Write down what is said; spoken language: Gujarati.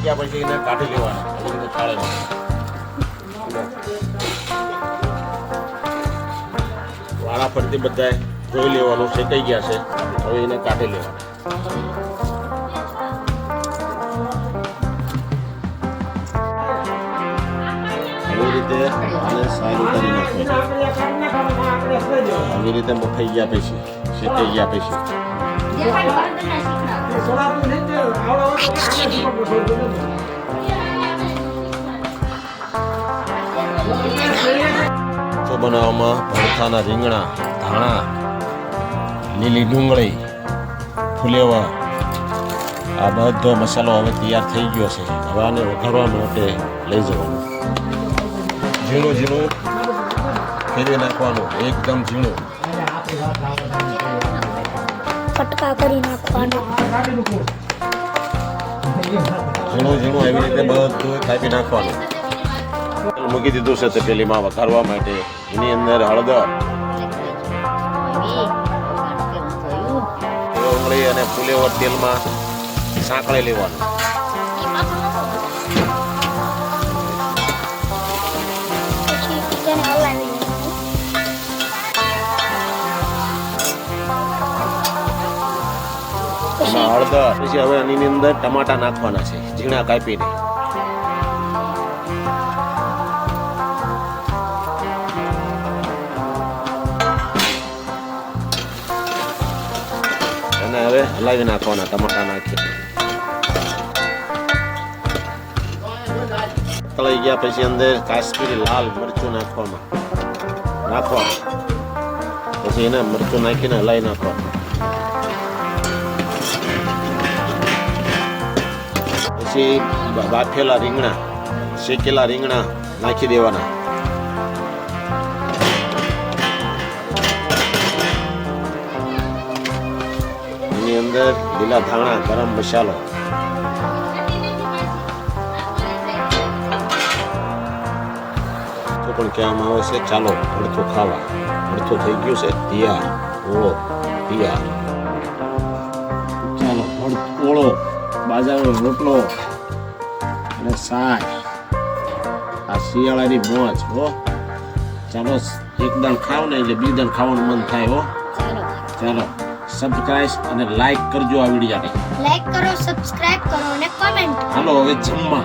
ગયા પછી એને કાઢી લેવાના એવી રીતે થાળીમાં વાળા ફરતી બધા જોઈ લેવાનું શેકાઈ ગયા છે હવે એને કાઢી લેવાના આવી રીતે આને સાઈડ ઉતારી નાખવાની આવી રીતે મફાઈ ગયા પછી શેકાઈ ગયા પછી તો બનાવવામાં ભરથાના રીંગણા ધાણા લીલી ડુંગળી ફુલેવા આ બધો મસાલો હવે તૈયાર થઈ ગયો છે હવે આને વઘારવા માટે લઈ જવાનું ઝીણું ઝીણું ફેરવી નાખવાનું એકદમ ઝીણું કટકા કરી નાખવાનો ઝીણું ઝીણું એવી રીતે બધું કાપી નાખવાનું મૂકી દીધું છે તપેલીમાં વઘારવા માટે એની અંદર હળદર ડુંગળી અને ફુલેવર તેલમાં સાંકળી લેવાનું હળદર પછી હવે આની અંદર ટમાટા નાખવાના છે ઝીણા કાપીને અને હવે હલાવી નાખવાના ટમાટા નાખી તળાઈ ગયા પછી અંદર કાશ્મીરી લાલ મરચું નાખવાનું પછી એને મરચું નાખીને હલાવી નાખવાનું પછી બાફેલા રીંગણા શેકેલા રીંગણા નાખી દેવાના એની અંદર લીલા ધાણા ગરમ મસાલો તો પણ કહેવામાં આવે છે ચાલો ભડથું ખાવા ભડથું થઈ ગયું છે તૈયાર ઓળો તૈયાર ચાલો ઓળો બાજરાનો રોટલો અને શાક આ શિયાળાની મોજ હો ચાલો એકદમ ખાવ ને એટલે બીજું ખાવાનું મન થાય હો ચાલો સબસ્ક્રાઇબ અને લાઈક કરજો આ વિડીયોને લાઈક કરો સબસ્ક્રાઇબ કરો અને કમેન્ટ હાલો હવે જમવા